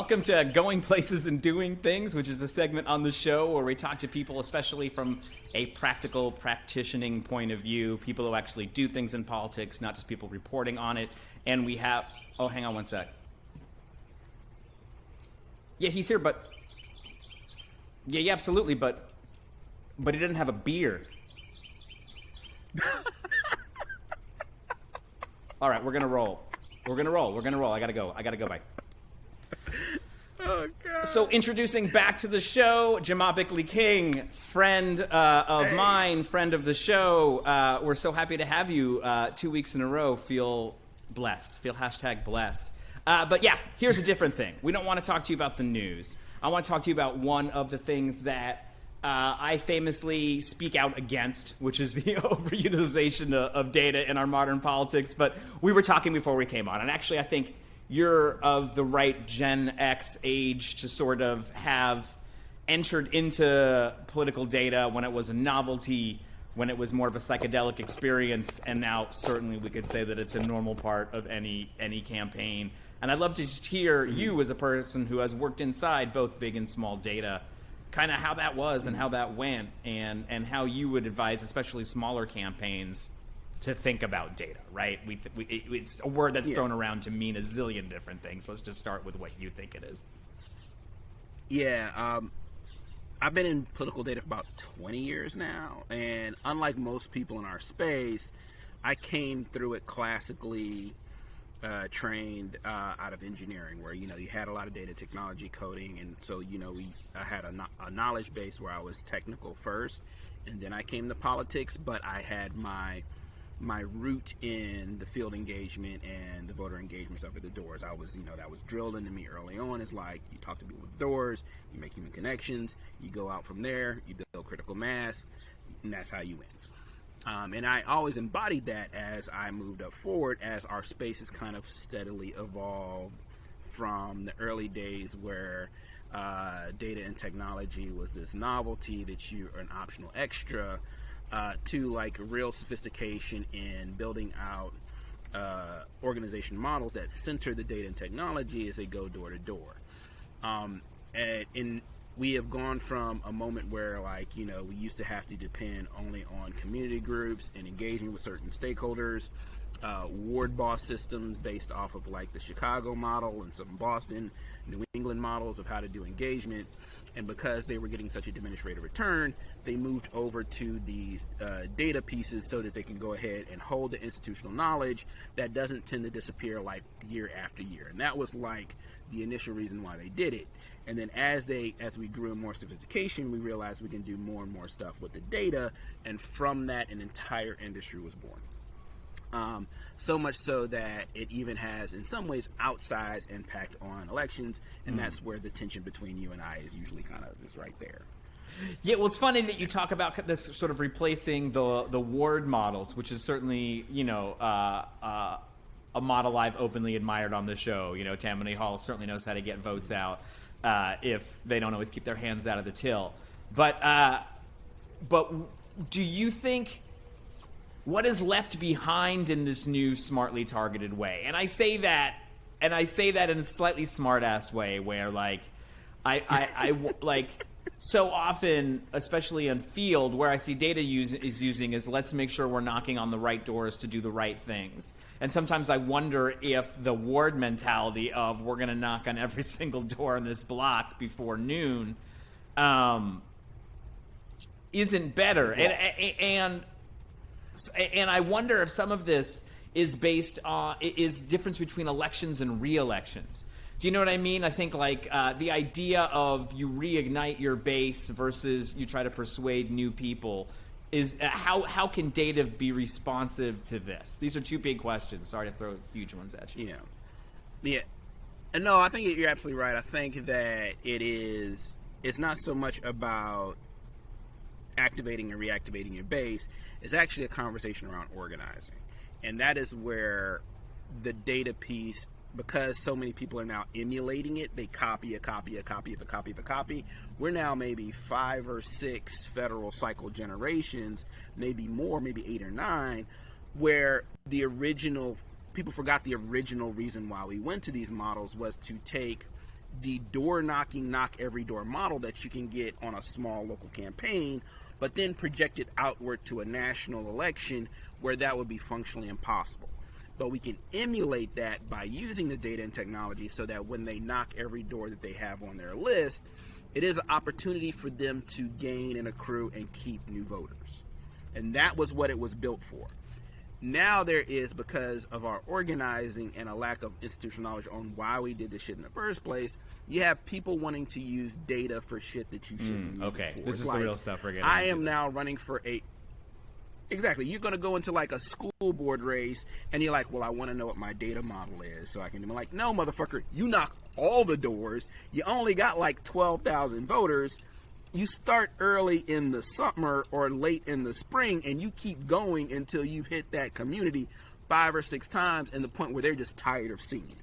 Welcome to Going Places and Doing Things, which is a segment on the show where we talk to people, especially from a practical practicing point of view, people who actually do things in politics, not just people reporting on it. And we have... Oh, hang on one sec. Yeah, he's here, but... Yeah, absolutely, but he didn't have a beard. All right, we're going to roll. I got to go. Bye. Oh, God. So introducing back to the show, Jamaä Brickley-King, friend of mine, friend of the show. We're so happy to have you 2 weeks in a row. Feel blessed. Feel #blessed. But yeah, here's a different thing. We don't want to talk to you about the news. I want to talk to you about one of the things that I famously speak out against, which is the overutilization of data in our modern politics. But we were talking before we came on, and actually I think you're of the right Gen X age to sort of have entered into political data when it was a novelty, when it was more of a psychedelic experience, and now certainly we could say that it's a normal part of any campaign. And I'd love to just hear you as a person who has worked inside both big and small data, kind of how that was and how that went, and how you would advise especially smaller campaigns to think about data, right? It's a word that's thrown around to mean a zillion different things. Let's just start with what you think it is. Yeah, I've been in political data for about 20 years now, and unlike most people in our space, I came through it classically trained out of engineering, where you had a lot of data technology coding, and so I had a knowledge base where I was technical first, and then I came to politics. But I had my root in the field engagement and the voter engagements over the doors. I was that was drilled into me early on. It's like you talk to people at the doors, you make human connections, you go out from there, you build critical mass, and that's how you win. And I always embodied that as I moved up forward, as our space has kind of steadily evolved from the early days where data and technology was this novelty that you're an optional extra, to like real sophistication in building out organization models that center the data and technology as they go door to door. And we have gone from a moment where we used to have to depend only on community groups and engaging with certain stakeholders, ward boss systems based off of like the Chicago model and some Boston, New England models of how to do engagement. And because they were getting such a diminished rate of return, they moved over to these data pieces so that they can go ahead and hold the institutional knowledge that doesn't tend to disappear like year after year. And that was like the initial reason why they did it. And then as we grew in more sophistication, we realized we can do more and more stuff with the data. And from that, an entire industry was born. So much so that it even has, in some ways, outsized impact on elections, and that's where the tension between you and I is usually is right there. Yeah, well, it's funny that you talk about this sort of replacing the ward models, which is certainly, a model I've openly admired on the show. Tammany Hall certainly knows how to get votes out if they don't always keep their hands out of the till. But do you think... what is left behind in this new smartly targeted way? And I say that in a slightly smart-ass way, where I so often, especially in field, where I see data is using is let's make sure we're knocking on the right doors to do the right things. And sometimes I wonder if the ward mentality of we're going to knock on every single door in this block before noon isn't better. And I wonder if some of this is based on is difference between elections and re-elections. Do you know what I mean? I think the idea of you reignite your base versus you try to persuade new people is how can data be responsive to this? These are two big questions. Sorry to throw huge ones at you. Yeah. And no, I think you're absolutely right. I think that it's not so much about activating and reactivating your base. It's actually a conversation around organizing. And that is where the data piece, because so many people are now emulating it, they copy a copy. We're now maybe 5 or 6 federal cycle generations, maybe more, maybe 8 or 9, where the original, people forgot the original reason why we went to these models was to take the door knocking, knock every door model that you can get on a small local campaign, but then project it outward to a national election where that would be functionally impossible. But we can emulate that by using the data and technology so that when they knock every door that they have on their list, it is an opportunity for them to gain and accrue and keep new voters. And that was what it was built for. Now there is, because of our organizing and a lack of institutional knowledge on why we did this shit in the first place, you have people wanting to use data for shit that you shouldn't use okay, it for. this is like, the real stuff we're getting I am now running for a... Exactly. You're going to go into like a school board race and you're like, well, I want to know what my data model is so I can be like, no, motherfucker, you knock all the doors. You only got like 12,000 voters. You start early in the summer or late in the spring and you keep going until you've hit that community 5 or 6 times and the point where they're just tired of seeing it.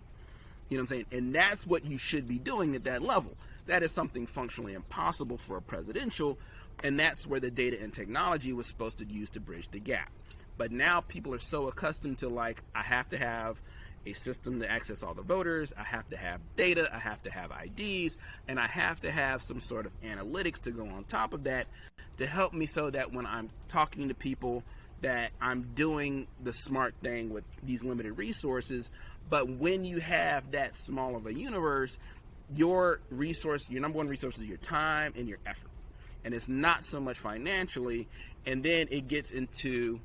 You know what I'm saying? And that's what you should be doing at that level. That is something functionally impossible for a presidential. And that's where the data and technology was supposed to use to bridge the gap. But now people are so accustomed to like, I have to have a system to access all the voters, I have to have data, I have to have IDs, and I have to have some sort of analytics to go on top of that to help me so that when I'm talking to people that I'm doing the smart thing with these limited resources. But when you have that small of a universe, your number one resource is your time and your effort. And it's not so much financially, and then it gets into,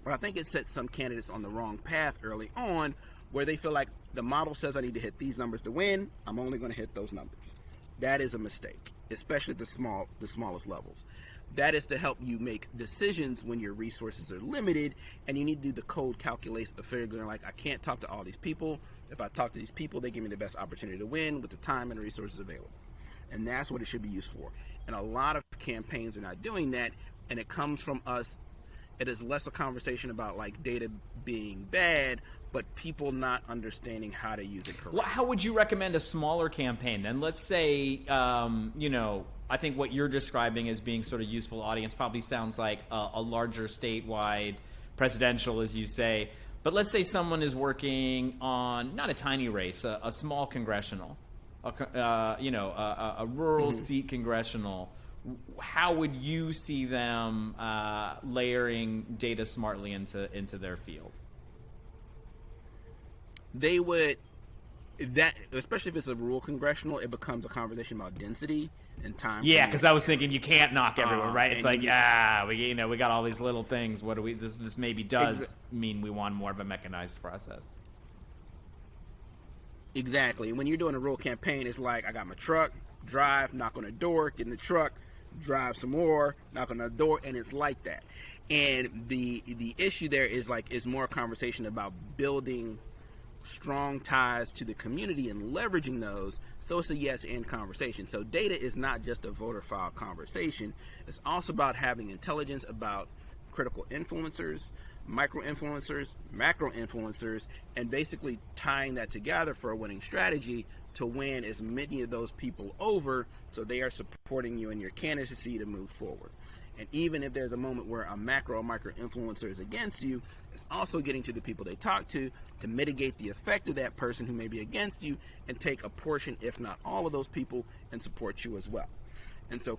well, I think it sets some candidates on the wrong path early on, where they feel like the model says I need to hit these numbers to win, I'm only going to hit those numbers. That is a mistake, especially at the smallest levels. That is to help you make decisions when your resources are limited, and you need to do the code calculation of figuring like, I can't talk to all these people. If I talk to these people, they give me the best opportunity to win with the time and resources available. And that's what it should be used for. And a lot of campaigns are not doing that, and it comes from us. It is less a conversation about like data being bad, but people not understanding how to use it correctly. Well, how would you recommend a smaller campaign then? Let's say, I think what you're describing as being sort of useful audience probably sounds like a larger statewide presidential, as you say. But let's say someone is working on not a tiny race, a small congressional. A rural seat congressional. How would you see them layering data smartly into their field? They would, especially if it's a rural congressional, it becomes a conversation about density and time. Yeah, because I was thinking you can't knock everyone, right? It's like, we got all these little things. What do we? This maybe does mean we want more of a mechanized process. Exactly. When you're doing a rural campaign, it's like, I got my truck, drive, knock on a door, get in the truck, drive some more, knock on the door, and it's like that. And the issue there is like, it's more a conversation about building strong ties to the community and leveraging those. So it's a yes and conversation. So data is not just a voter file conversation. It's also about having intelligence about critical influencers, micro influencers, macro influencers, and basically tying that together for a winning strategy to win as many of those people over so they are supporting you in your candidacy to move forward. And even if there's a moment where a macro or micro influencer is against you, it's also getting to the people they talk to mitigate the effect of that person who may be against you and take a portion, if not all of those people, and support you as well. And so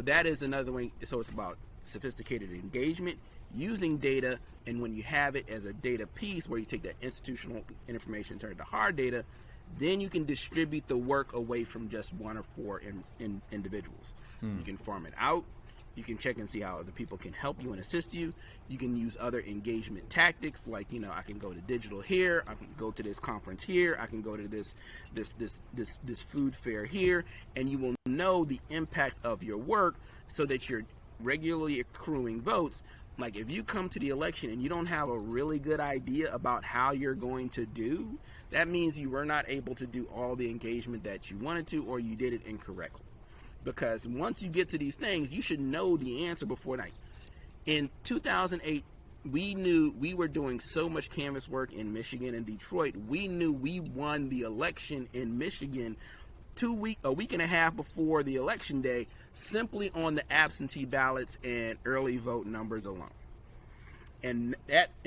that is another way. So it's about sophisticated engagement, using data, and when you have it as a data piece where you take that institutional information and turn it to hard data, then you can distribute the work away from just one or four individuals. You can farm it out. You can check and see how other people can help you and assist you. You can use other engagement tactics, like, I can go to digital here, I can go to this conference here, I can go to this food fair here, and you will know the impact of your work so that you're regularly accruing votes. Like, if you come to the election and you don't have a really good idea about how you're going to do, that means you were not able to do all the engagement that you wanted to, or you did it incorrectly. Because once you get to these things, you should know the answer before night. In 2008, we knew we were doing so much canvas work in Michigan and Detroit. We knew we won the election in Michigan a week and a half before the election day, simply on the absentee ballots and early vote numbers alone. And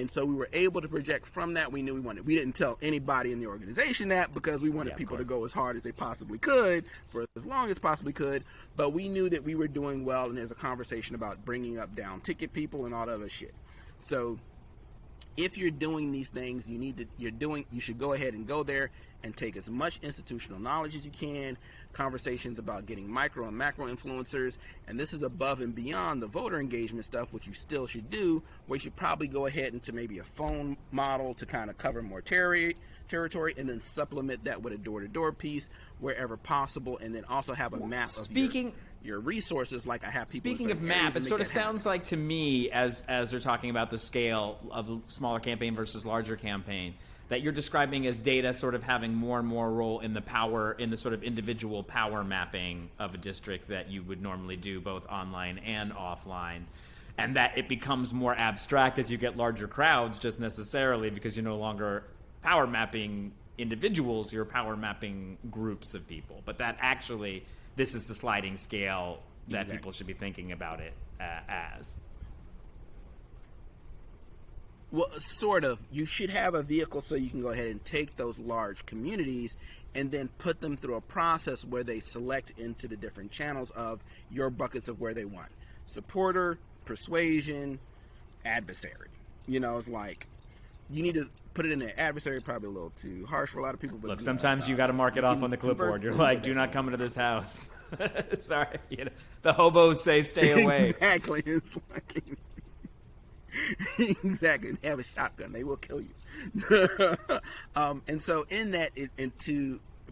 so we were able to project from that. We knew we didn't tell anybody in the organization that, because we wanted people to go as hard as they possibly could for as long as possibly could. But we knew that we were doing well, and there's a conversation about bringing up down ticket people and all that other shit. So if you're doing these things, you should go ahead and go there and take as much institutional knowledge as you can, conversations about getting micro and macro influencers, and this is above and beyond the voter engagement stuff, which you still should do, where you should probably go ahead into maybe a phone model to kind of cover more territory, and then supplement that with a door-to-door piece wherever possible, and then also have a map of your resources, like I have people. Speaking of map, it sort of sounds like to me, as they're talking about the scale of a smaller campaign versus larger campaign, that you're describing as data sort of having more and more role in the sort of individual power mapping of a district that you would normally do both online and offline, and that it becomes more abstract as you get larger crowds, just necessarily because you're no longer power mapping individuals, you're power mapping groups of people. But that actually, this is the sliding scale that people should be thinking about it as. Well, sort of. You should have a vehicle so you can go ahead and take those large communities and then put them through a process where they select into the different channels of your buckets of where they want. Supporter, persuasion, adversary. It's like, you need to put it in there. Adversary, probably a little too harsh for a lot of people. But look, sometimes you got to mark it off on the clipboard. You're like, do not come into this house. Sorry. The hobos say stay away. Exactly. It's like... Exactly. They have a shotgun, they will kill you. And so in that,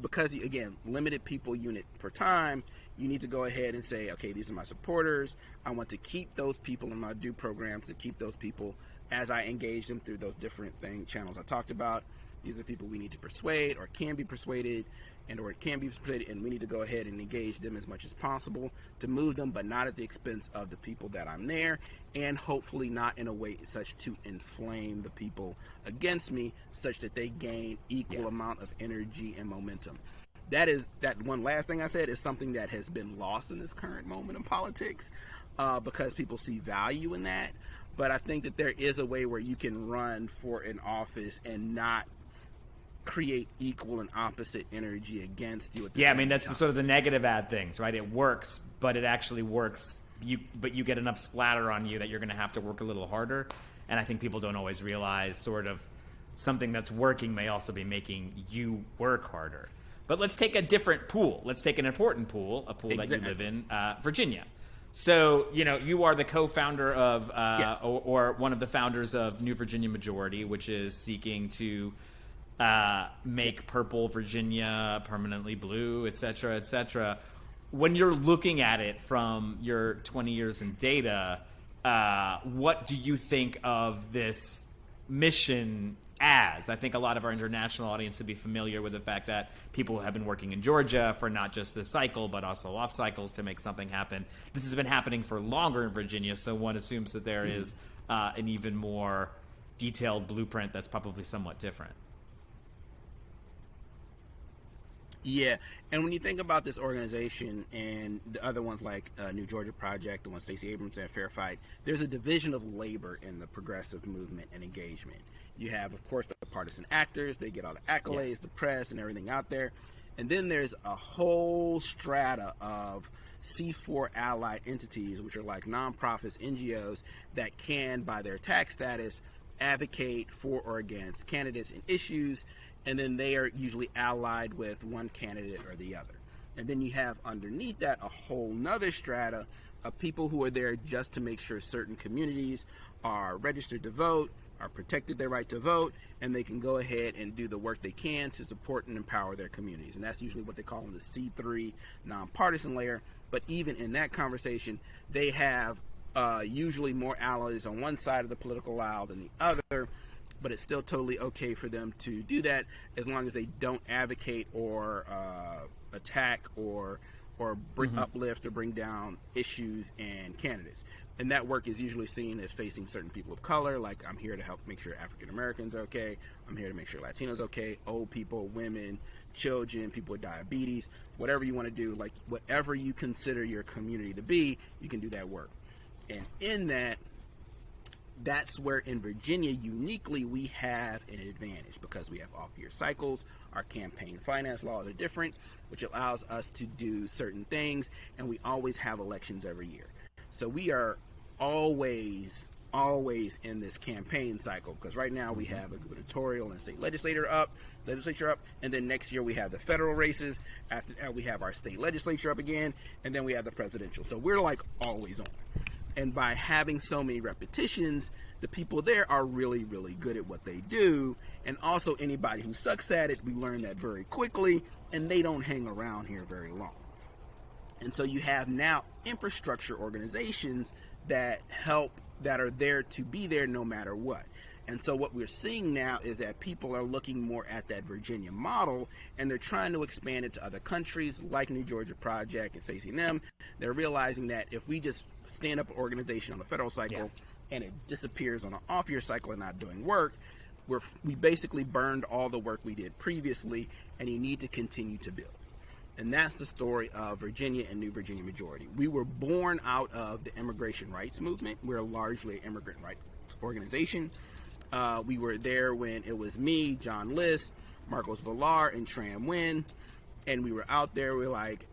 because you, again, limited people unit per time, you need to go ahead and say, okay, these are my supporters. I want to keep those people in my due programs, to keep those people as I engage them through those different channels I talked about. These are people we need to persuade or can be persuaded, and we need to go ahead and engage them as much as possible to move them, but not at the expense of the people that I'm there, and hopefully not in a way such to inflame the people against me, such that they gain equal amount of energy and momentum. That one last thing I said is something that has been lost in this current moment in politics, because people see value in that. But I think that there is a way where you can run for an office and not create equal and opposite energy against you. I mean, that's sort of the negative ad things, right? It works, but it actually works. But you get enough splatter on you that you're going to have to work a little harder. And I think people don't always realize sort of something that's working may also be making you work harder. But let's take a different pool. Let's take an important pool, a pool that you live in, Virginia. So, you are the co-founder of, or one of the founders of New Virginia Majority, which is seeking to make purple Virginia permanently blue, et cetera, et cetera. When you're looking at it from your 20 years in data, what do you think of this mission as? I think a lot of our international audience would be familiar with the fact that people have been working in Georgia for not just this cycle, but also off cycles to make something happen. This has been happening for longer in Virginia, so one assumes that there is an even more detailed blueprint that's probably somewhat different. Yeah, and when you think about this organization and the other ones like New Georgia Project, the one Stacey Abrams and Fair Fight, there's a division of labor in the progressive movement and engagement. You have, of course, the partisan actors. They get all the accolades, the press, and everything out there. And then there's a whole strata of C4 allied entities, which are like nonprofits, NGOs, that can, by their tax status, advocate for or against candidates and issues, and then they are usually allied with one candidate or the other. And then you have underneath that a whole nother strata of people who are there just to make sure certain communities are registered to vote, are protected their right to vote, and they can go ahead and do the work they can to support and empower their communities. And that's usually what they call in the C3 nonpartisan layer. But even in that conversation, they have usually more allies on one side of the political aisle than the other, but it's still totally okay for them to do that as long as they don't advocate or attack or uplift or bring down issues and candidates. And that work is usually seen as facing certain people of color, like I'm here to help make sure African Americans are okay, I'm here to make sure Latinos are okay, old people, women, children, people with diabetes, whatever you want to do, like whatever you consider your community to be, you can do that work. And in that, that's where in Virginia, uniquely, we have an advantage because we have off-year cycles. Our campaign finance laws are different, which allows us to do certain things, and we always have elections every year. So we are always in this campaign cycle, because right now we have a gubernatorial and state legislature up, and then next year we have the federal races. After that, we have our state legislature up again, and then we have the presidential. So we're like always on. And by having so many repetitions, the people there are really, really good at what they do. And also anybody who sucks at it, we learn that very quickly, and they don't hang around here very long. And so you have now infrastructure organizations that are there to be there no matter what. And so what we're seeing now is that people are looking more at that Virginia model, and they're trying to expand it to other countries like New Georgia Project and SACNM. They're realizing that if we just stand up an organization on the federal cycle and it disappears on an off-year cycle and not doing work, we basically burned all the work we did previously, and you need to continue to build. And that's the story of Virginia and New Virginia Majority. We were born out of the immigration rights movement. We're largely an immigrant rights organization. We were there when it was me, John List, Marcos Villar, and Tram Nguyen. And we were out there,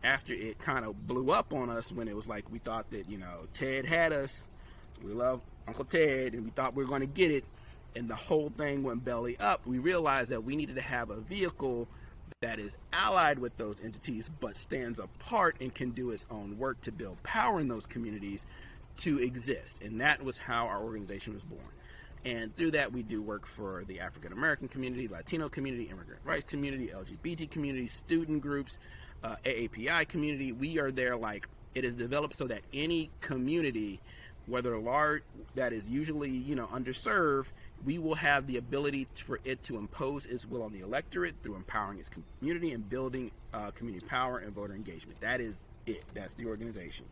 after it kind of blew up on us, when it was like we thought that, Ted had us. We love Uncle Ted, and we thought we were going to get it. And the whole thing went belly up. We realized that we needed to have a vehicle that is allied with those entities, but stands apart and can do its own work to build power in those communities to exist. And that was how our organization was born. And through that, we do work for the African American community, Latino community, immigrant rights community, LGBT community, student groups, AAPI community. We are there it is developed so that any community, whether large, that is usually, underserved, we will have the ability for it to impose its will on the electorate through empowering its community and building community power and voter engagement. That is it. That's the organization.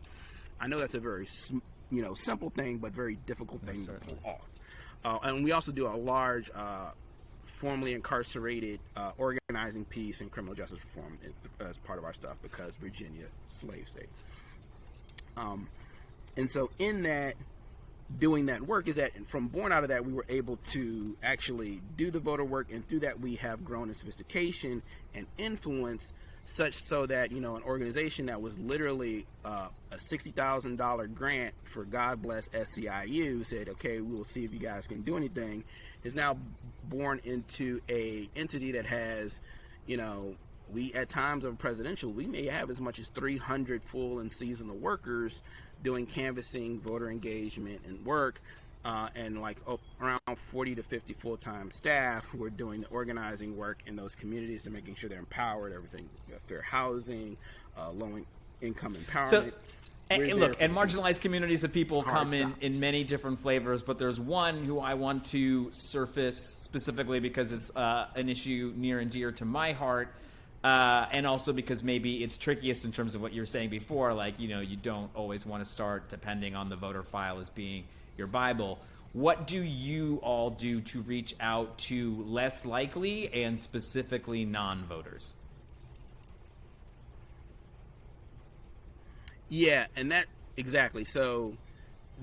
I know that's a very, simple thing, but very difficult thing to pull off. And we also do a large, formerly incarcerated organizing piece in criminal justice reform as part of our stuff, because Virginia, slave state. And so in that, doing that work is that from born out of that, we were able to actually do the voter work, and through that we have grown in sophistication and influence, such so that, an organization that was literally a $60,000 grant for God Bless SCIU said, okay, we will see if you guys can do anything, is now born into a entity that has, we at times of presidential, we may have as much as 300 full and seasonal workers doing canvassing, voter engagement, and work, and around 40 to 50 full-time staff who are doing the organizing work in those communities and making sure they're empowered, everything, fair housing, low-income empowerment. So, and marginalized communities of people come in many different flavors, but there's one who I want to surface specifically because it's an issue near and dear to my heart. And also because maybe it's trickiest in terms of what you were saying before, you don't always want to start depending on the voter file as being your Bible. What do you all do to reach out to less likely and specifically non-voters? Yeah, and that, exactly. So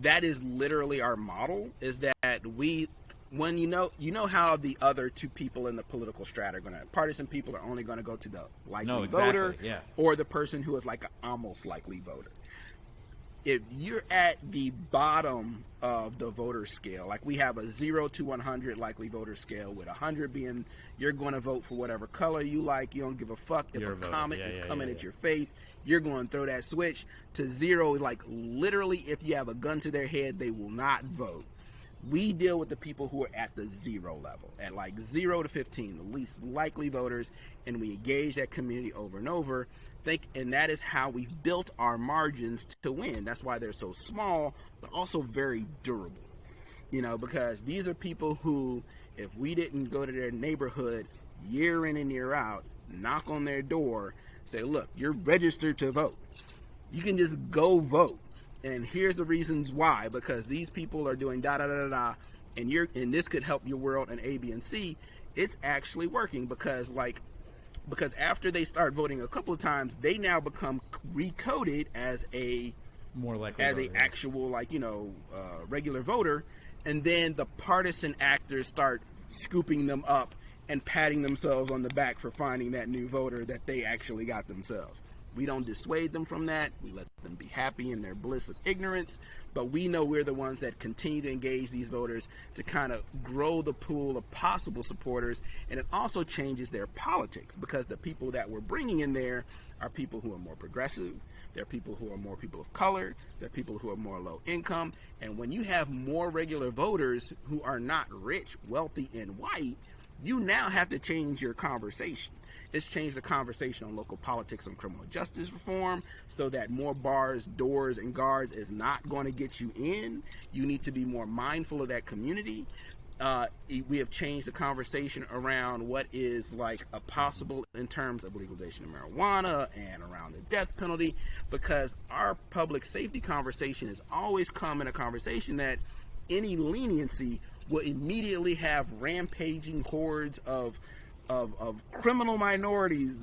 that is literally our model, is that when you know how the other two people in the political strata are going to, partisan people are only going to go to the likely voter, or the person who is like an almost likely voter. If you're at the bottom of the voter scale, we have a 0 to 100 likely voter scale, with 100 being you're going to vote for whatever color you like, you don't give a fuck if a comment is coming at your face, you're going to throw that switch, to 0, literally if you have a gun to their head, they will not vote. We deal with the people who are at the 0 level, at 0 to 15, the least likely voters, and we engage that community over and over. And that is how we've built our margins to win. That's why they're so small, but also very durable. Because these are people who, if we didn't go to their neighborhood year in and year out, knock on their door, say, look, you're registered to vote. You can just go vote. And here's the reasons why, because these people are doing da-da-da-da-da, and this could help your world and A, B, and C. It's actually working because after they start voting a couple of times, they now become recoded as a more likely as voter, actual regular voter, and then the partisan actors start scooping them up and patting themselves on the back for finding that new voter that they actually got themselves. We don't dissuade them from that. We let them be happy in their bliss of ignorance. But we know we're the ones that continue to engage these voters to kind of grow the pool of possible supporters. And it also changes their politics, because the people that we're bringing in there are people who are more progressive. They're people who are more people of color. They're people who are more low income. And when you have more regular voters who are not rich, wealthy, and white, you now have to change your conversation. It's changed the conversation on local politics and criminal justice reform, so that more bars, doors, and guards is not going to get you in. You need to be more mindful of that community. We have changed the conversation around what is like a possible in terms of legalization of marijuana and around the death penalty, because our public safety conversation has always come in a conversation that any leniency will immediately have rampaging hordes of criminal minorities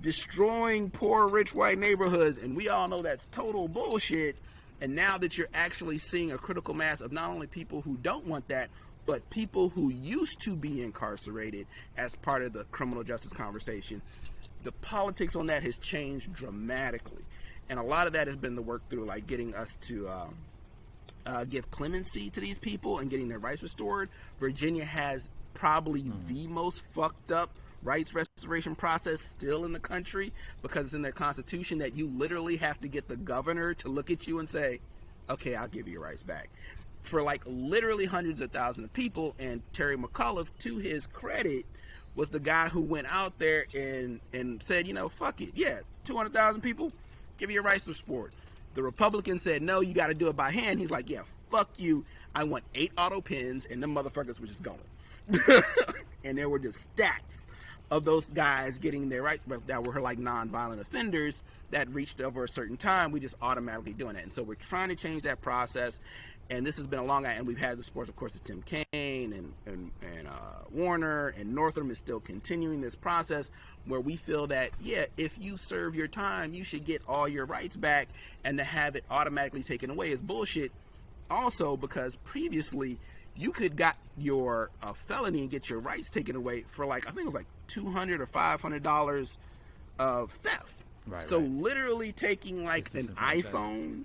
destroying poor rich white neighborhoods, and we all know that's total bullshit. And now that you're actually seeing a critical mass of not only people who don't want that, but people who used to be incarcerated as part of the criminal justice conversation, the politics on that has changed dramatically. And a lot of that has been the work through like getting us to give clemency to these people and getting their rights restored. Virginia has probably the most fucked up rights restoration process still in the country, because it's in their constitution that you literally have to get the governor to look at you and say, okay, I'll give you your rights back. For like literally hundreds of thousands of people. And Terry McAuliffe, to his credit, was the guy who went out there and said, fuck it. Yeah, 200,000 people, give you your rights restored. The Republicans said, no, you got to do it by hand. He's like, yeah, fuck you. I want 8 auto pins, and them motherfuckers were just going. And there were just stats of those guys getting their rights that were like non-violent offenders that reached over a certain time. We just automatically doing it. And so we're trying to change that process. And this has been a long and we've had the support, of course, of Tim Kaine and Warner, and Northam is still continuing this process where we feel that, yeah, if you serve your time, you should get all your rights back, and to have it automatically taken away is bullshit. Also, because previously you could got your felony and get your rights taken away for like, I think it was like $200 or $500 of theft. Right, so literally taking like an iPhone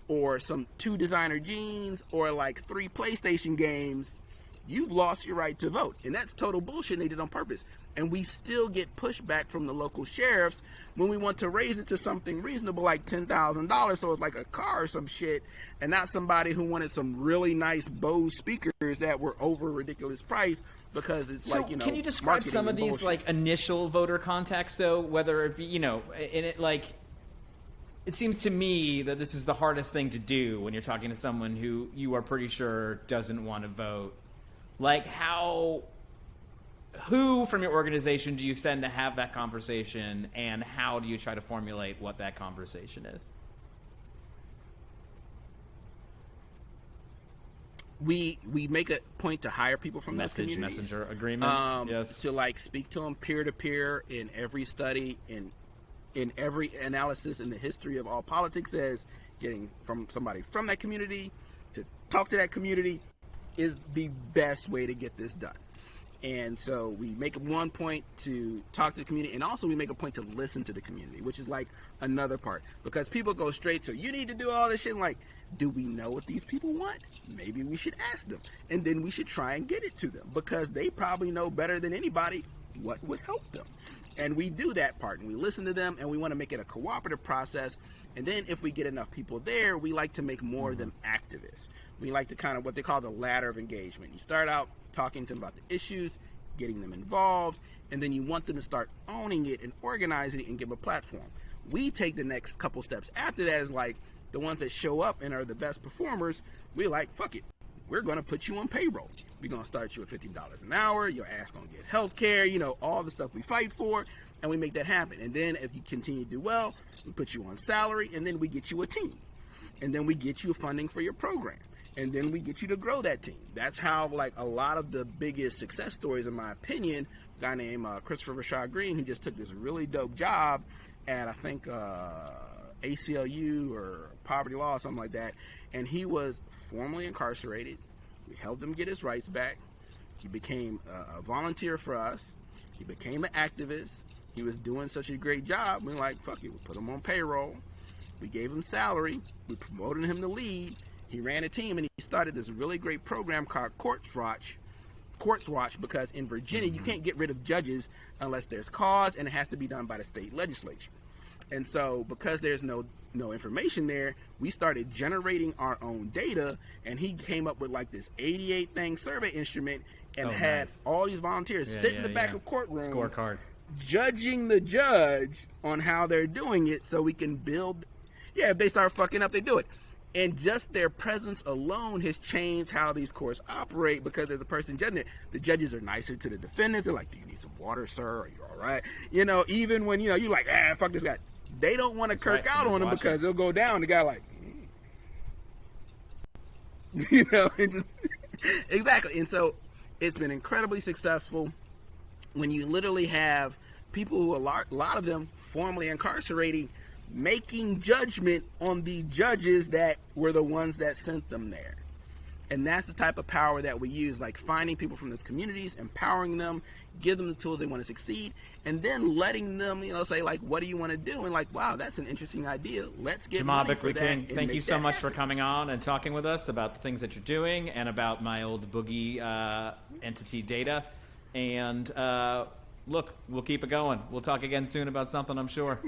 or some 2 designer jeans or like 3 PlayStation games, you've lost your right to vote. And that's total bullshit. They did on purpose. And we still get pushback from the local sheriffs when we want to raise it to something reasonable like $10,000. So it's like a car or some shit, and not somebody who wanted some really nice Bose speakers that were over a ridiculous price, because it's so like, can you describe some of these like initial voter contacts though, whether it be, in it, like, it seems to me that this is the hardest thing to do when you're talking to someone who you are pretty sure doesn't want to vote. Like, who from your organization do you send to have that conversation, and how do you try to formulate what that conversation is? We make a point to hire people from those communities. Messenger agreements, yes. To like speak to them peer to peer in every study, in every analysis in the history of all politics, as getting from somebody from that community to talk to that community is the best way to get this done. And so we make one point to talk to the community, and also we make a point to listen to the community, which is like another part, because people go straight to, you need to do all this shit. Like, do we know what these people want? Maybe we should ask them, and then we should try and get it to them, because they probably know better than anybody what would help them. And we do that part, and we listen to them, and we want to make it a cooperative process. And then if we get enough people there, we like to make more of them activists. We like to kind of what they call the ladder of engagement. You start out talking to them about the issues, getting them involved, and then you want them to start owning it and organizing it and give a platform. We take the next couple steps after that is like the ones that show up and are the best performers. We're like, fuck it. We're going to put you on payroll. We're going to start you at $50 an hour. Your ass going to get health care, all the stuff we fight for, and we make that happen. And then if you continue to do well, we put you on salary, and then we get you a team. And then we get you funding for your program. And then we get you to grow that team. That's how, like, a lot of the biggest success stories, in my opinion, a guy named Christopher Rashad Green, who just took this really dope job at, I think, ACLU or Poverty Law or something like that. And he was formerly incarcerated. We helped him get his rights back. He became a volunteer for us. He became an activist. He was doing such a great job. We're like, fuck it. We put him on payroll. We gave him salary. We promoted him to lead. He ran a team, and he started this really great program called Courts Watch, because in Virginia, you can't get rid of judges unless there's cause, and it has to be done by the state legislature. And so because there's no information there, we started generating our own data, and he came up with like this 88 thing survey instrument and had all these volunteers sit in the back of courtroom scorecard judging the judge on how they're doing it, so we can build. If they start fucking up, they do it. And just their presence alone has changed how these courts operate, because there's a person judging it. The judges are nicer to the defendants. They're like, do you need some water, sir? Are you all right? Even when, you're like, fuck this guy. They don't want to kirk out on him because they'll go down. The guy like, and just, exactly. And so it's been incredibly successful when you literally have people who, a lot of them formerly incarcerated, making judgment on the judges that were the ones that sent them there. And that's the type of power that we use, like finding people from those communities, empowering them, give them the tools they want to succeed, and then letting them, say, like, what do you want to do? And like, wow, that's an interesting idea. Let's get Jamaä money for that. Brickley-King, thank you so much for coming on and talking with us about the things that you're doing and about my old boogie entity data. And look, we'll keep it going. We'll talk again soon about something, I'm sure.